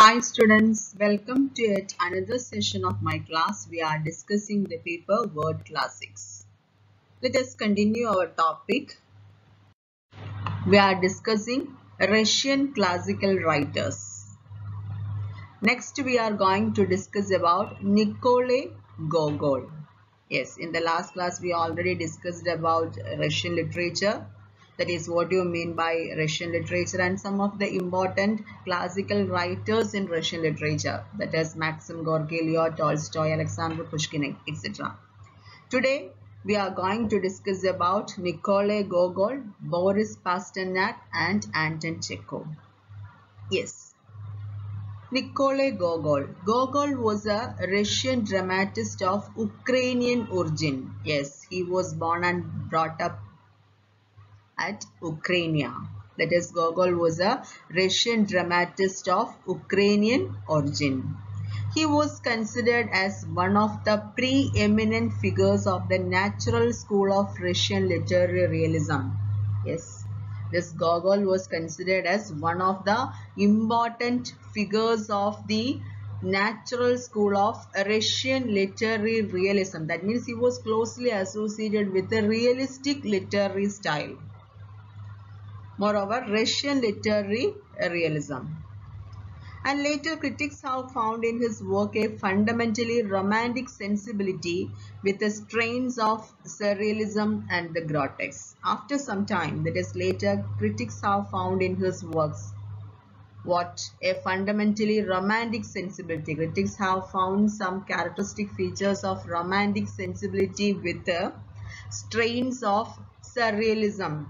Hi students, welcome to yet another session of my class. We are discussing the paper Word Classics. Let us continue our topic. We are discussing Russian classical writers. Next we are going to discuss about Nikolai Gogol. Yes, in the last class we already discussed about Russian literature. That is what you mean by Russian literature and some of the important classical writers in Russian literature. That is Maxim Gorky, Leo Tolstoy, Alexander Pushkin, etc. Today we are going to discuss about Nikolai Gogol, Boris Pasternak and Anton Chekhov. Yes. Nikolai Gogol. Gogol was a Russian dramatist of Ukrainian origin. Yes, he was born and brought up at Ukraine. That is, Gogol was a Russian dramatist of Ukrainian origin. He was considered as one of the preeminent figures of the natural school of Russian literary realism. Yes, this Gogol was considered as one of the important figures of the natural school of Russian literary realism. That means he was closely associated with the realistic literary style. Moreover, Russian literary realism. And later critics have found in his work a fundamentally romantic sensibility with the strains of surrealism and the grotesque. After some time, that is later, critics have found in his works what a fundamentally romantic sensibility. Critics have found some characteristic features of romantic sensibility with the strains of surrealism.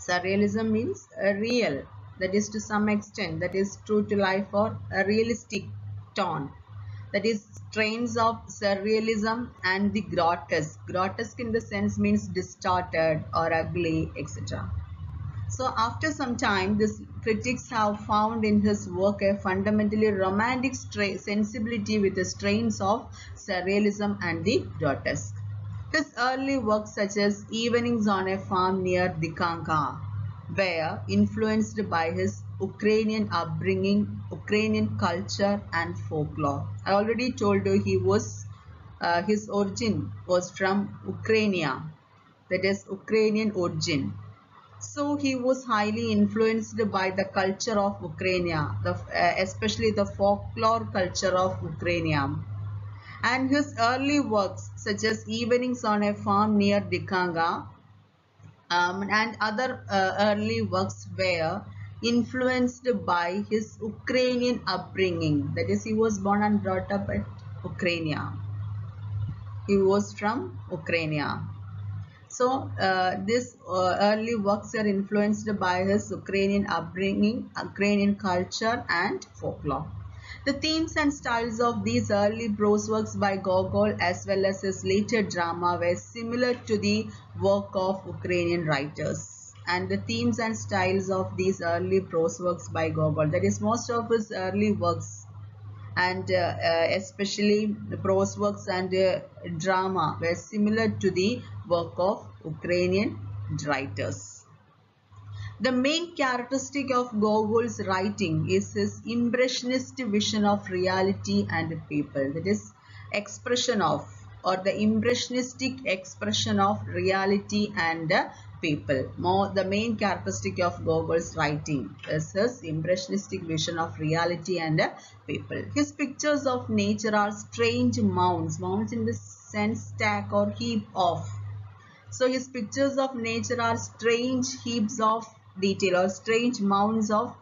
Surrealism means real, that is to some extent, that is true to life or a realistic tone. That is strains of surrealism and the grotesque. Grotesque in the sense means distorted or ugly, etc. So after some time, these critics have found in his work a fundamentally romantic sensibility with the strains of surrealism and the grotesque. His early works such as Evenings on a Farm near Dikanka were influenced by his Ukrainian upbringing, Ukrainian culture and folklore. I already told you his origin was from Ukraine, that is Ukrainian origin. So he was highly influenced by the culture of Ukraine, especially the folklore culture of Ukraine. And his early works such as Evenings on a Farm near Dikanga and other early works were influenced by his Ukrainian upbringing. That is, he was born and brought up at Ukraine. He was from Ukraine. So these early works are influenced by his Ukrainian upbringing, Ukrainian culture and folklore. The themes and styles of these early prose works by Gogol as well as his later drama were similar to the work of Ukrainian writers. And the themes and styles of these early prose works by Gogol, that is most of his early works and especially the prose works and drama were similar to the work of Ukrainian writers. The main characteristic of Gogol's writing is his impressionist vision of reality and people. That is, expression of or the impressionistic expression of reality and people. The main characteristic of Gogol's writing is his impressionistic vision of reality and people. His pictures of nature are strange mounds in the sense stack or heap of. So his pictures of nature are strange heaps of detail or strange mounds of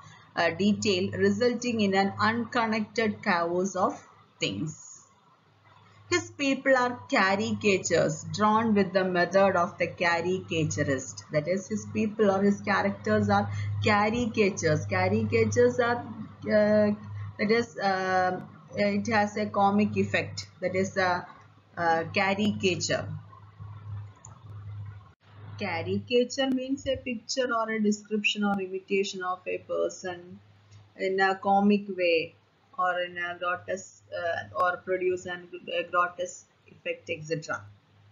detail resulting in an unconnected chaos of things. His people are caricatures drawn with the method of the caricaturist. That is, his people or his characters are caricatures. Caricatures are, it has a comic effect. That is a caricature. Caricature means a picture or a description or imitation of a person in a comic way or in a grotesque or produce a grotesque effect, etc.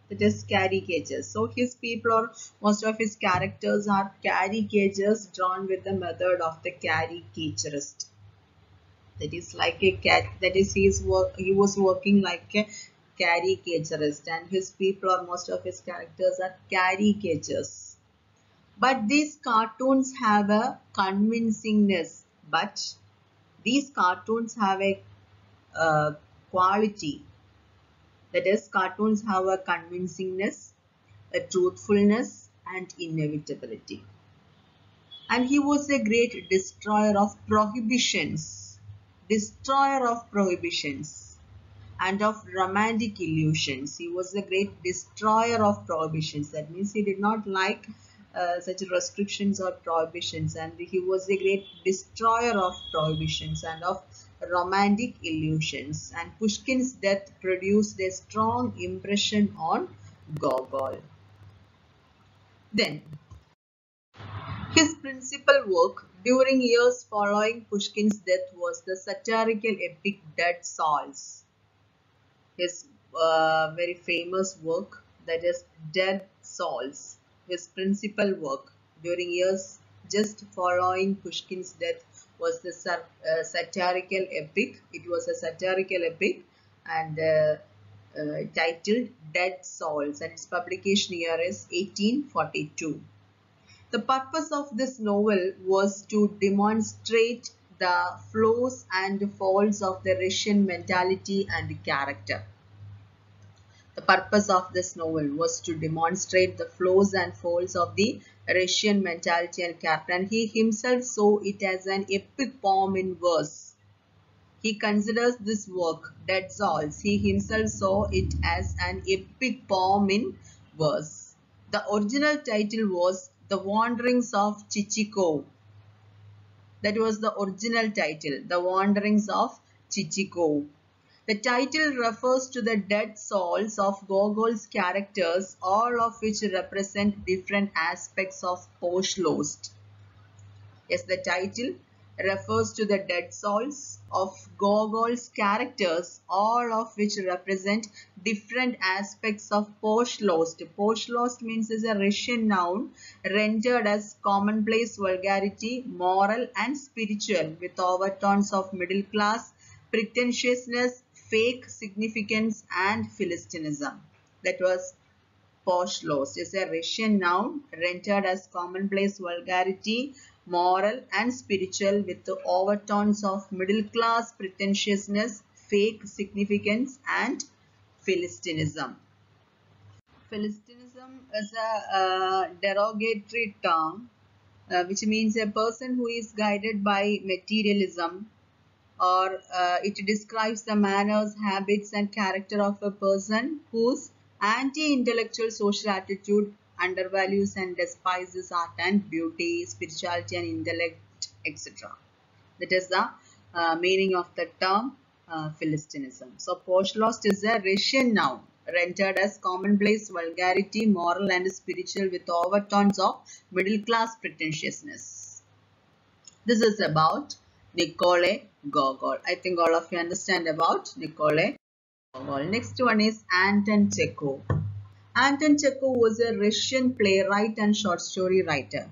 That is caricatures. So his people or most of his characters are caricatures drawn with the method of the caricaturist. That is like a cat. That is he was working like a caricaturist, and his people or most of his characters are caricatures. But these cartoons have a convincingness. But these cartoons have a quality. That is, cartoons have a convincingness, a truthfulness, and inevitability. And he was a great destroyer of prohibitions, and of romantic illusions. He was a great destroyer of prohibitions. That means he did not like such restrictions or prohibitions, and he was a great destroyer of prohibitions and of romantic illusions. And Pushkin's death produced a strong impression on Gogol. Then, his principal work during years following Pushkin's death was the satirical epic Dead Souls. His very famous work, that is Dead Souls. His principal work during years just following Pushkin's death was the satirical epic. It was a satirical epic and titled Dead Souls, and its publication year is 1842. The purpose of this novel was to demonstrate the flaws and faults of the Russian mentality and character. The purpose of this novel was to demonstrate the flaws and faults of the Russian mentality and character, and he himself saw it as an epic poem in verse. He considers this work, Dead Souls, he himself saw it as an epic poem in verse. The original title was The Wanderings of Chichikov. That was the original title, The Wanderings of Chichikov. The title refers to the dead souls of Gogol's characters, all of which represent different aspects of Poshlost. Yes, the title refers to the dead souls of Gogol's characters, all of which represent different aspects of Poshlost. Poshlost means is a Russian noun rendered as commonplace vulgarity, moral and spiritual, with overtones of middle class, pretentiousness, fake significance and philistinism. That was Poshlost is a Russian noun rendered as commonplace vulgarity, moral and spiritual, with the overtones of middle class pretentiousness, fake significance and philistinism. Philistinism is a derogatory term which means a person who is guided by materialism, or it describes the manners, habits and character of a person whose anti-intellectual social attitude undervalues and despises art and beauty, spirituality and intellect, etc. That is the meaning of the term Philistinism. So, Poshlost is a Russian noun rendered as commonplace vulgarity, moral and spiritual, with overtones of middle class pretentiousness. This is about Nikolai Gogol. I think all of you understand about Nikolai Gogol. Next one is Anton Chekhov. Anton Chekhov was a Russian playwright and short story writer,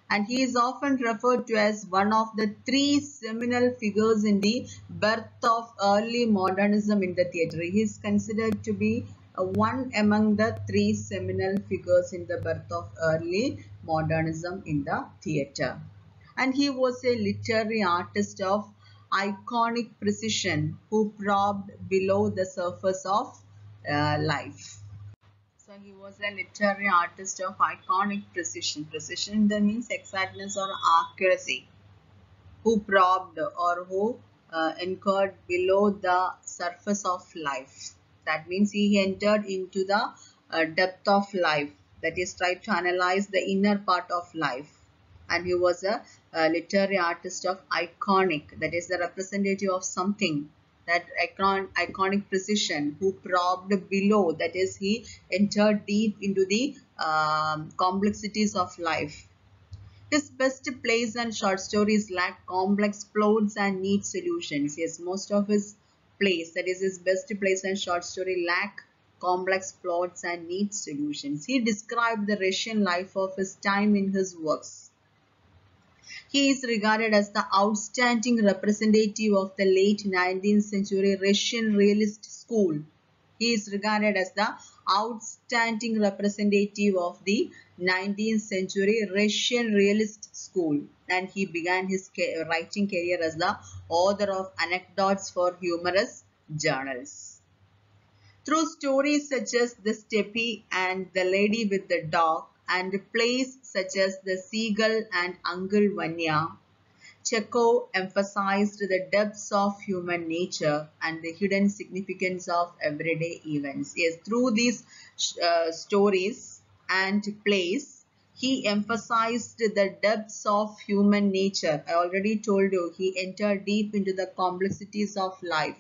and he is often referred to as one of the three seminal figures in the birth of early modernism in the theatre. He is considered to be one among the three seminal figures in the birth of early modernism in the theatre. And he was a literary artist of iconic precision who probed below the surface of life. So he was a literary artist of iconic precision. Precision that means exactness or accuracy. Who probed or who entered below the surface of life. That means he entered into the depth of life. That is, tried to analyze the inner part of life. And he was a literary artist of iconic. That is the representative of something. That iconic precision, who probed below, that is he entered deep into the complexities of life. His best plays and short stories lack complex plots and neat solutions. Yes, most of his plays, that is his best plays and short story, lack complex plots and neat solutions. He described the Russian life of his time in his works. He is regarded as the outstanding representative of the late 19th century Russian realist school. He is regarded as the outstanding representative of the 19th century Russian realist school, and he began his writing career as the author of anecdotes for humorous journals. Through stories such as The Steppe and The Lady with the Dog, and plays such as The Seagull and Uncle Vanya, Chekhov emphasized the depths of human nature and the hidden significance of everyday events. Yes, through these stories and plays, he emphasized the depths of human nature. I already told you, he entered deep into the complexities of life.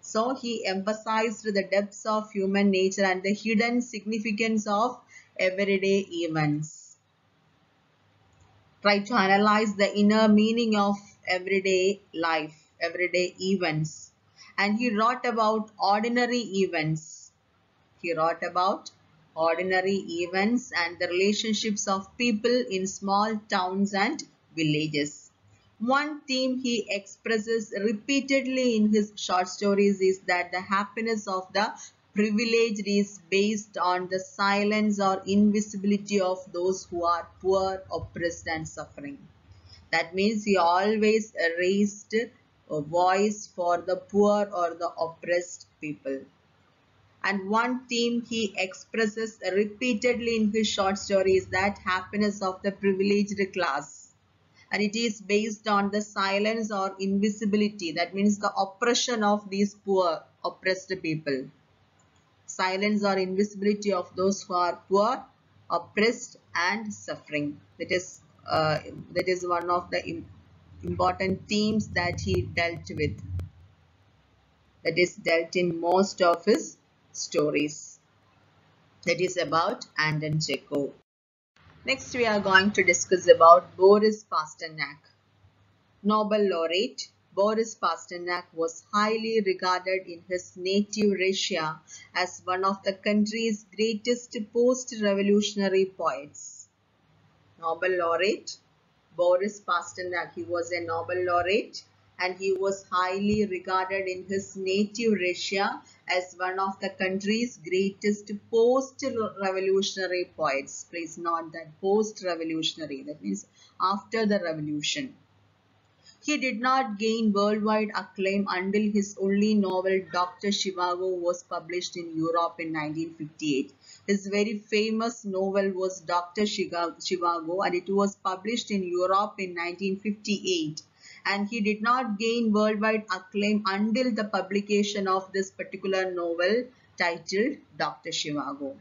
So he emphasized the depths of human nature and the hidden significance of everyday events. Try to analyze the inner meaning of everyday life, everyday events. And he wrote about ordinary events. He wrote about ordinary events and the relationships of people in small towns and villages. One theme he expresses repeatedly in his short stories is that the happiness of the privileged is based on the silence or invisibility of those who are poor, oppressed, and suffering. That means he always raised a voice for the poor or the oppressed people. And one theme he expresses repeatedly in his short story is that happiness of the privileged class. And it is based on the silence or invisibility. That means the oppression of these poor, oppressed people. Silence or invisibility of those who are poor, oppressed, and suffering. That is one of the important themes that he dealt with. That is dealt in most of his stories. That is about Anton Chekhov. Next, we are going to discuss about Boris Pasternak. Nobel laureate Boris Pasternak was highly regarded in his native Russia as one of the country's greatest post-revolutionary poets. Nobel laureate Boris Pasternak, he was a Nobel laureate and he was highly regarded in his native Russia as one of the country's greatest post-revolutionary poets. Please note that post-revolutionary, that means after the revolution. He did not gain worldwide acclaim until his only novel Dr. Zhivago was published in Europe in 1958. His very famous novel was Dr. Zhivago and it was published in Europe in 1958. And he did not gain worldwide acclaim until the publication of this particular novel titled Dr. Zhivago.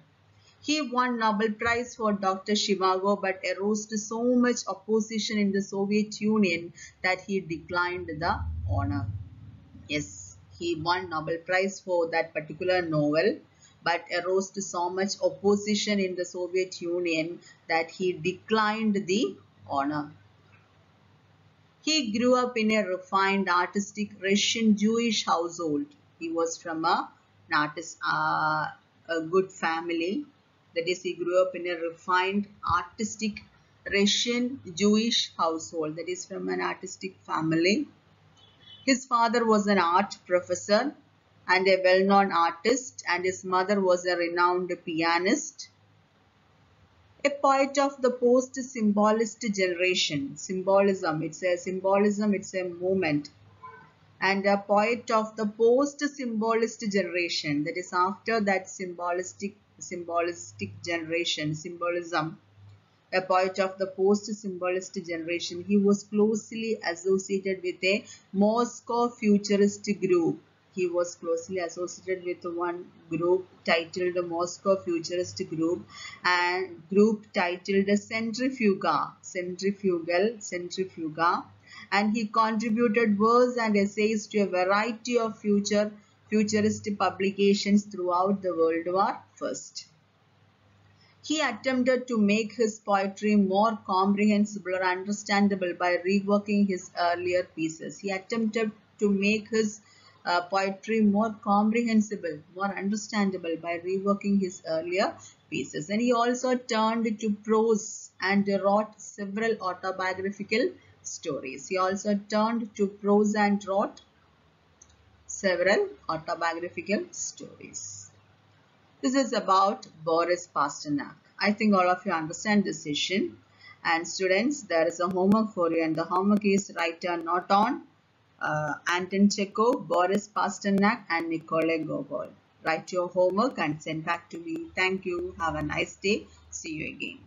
He won Nobel Prize for Dr. Zhivago but aroused so much opposition in the Soviet Union that he declined the honor. Yes, he won Nobel Prize for that particular novel but aroused so much opposition in the Soviet Union that he declined the honor. He grew up in a refined artistic Russian Jewish household. He was from a good family. That is, he grew up in a refined artistic Russian Jewish household. That is, from an artistic family. His father was an art professor and a well-known artist, and his mother was a renowned pianist. A poet of the post-symbolist generation. Symbolism, it's a movement. And a poet of the post-symbolist generation, that is after that symbolistic generation, symbolism. A poet of the post-symbolist generation, he was closely associated with a Moscow futurist group. He was closely associated with one group titled the Moscow Futurist Group and group titled the Centrifuga, and he contributed verse and essays to a variety of futurist publications throughout the World War I. He attempted to make his poetry more comprehensible or understandable by reworking his earlier pieces. He attempted to make his poetry more comprehensible, more understandable by reworking his earlier pieces. And he also turned to prose and wrote several autobiographical stories. He also turned to prose and wrote several autobiographical stories. This is about Boris Pasternak. I think all of you understand this session. And students, there is a homework for you, and the homework is write a note on Anton Chekhov, Boris Pasternak, and Nikolai Gogol. Write your homework and send back to me. Thank you. Have a nice day. See you again.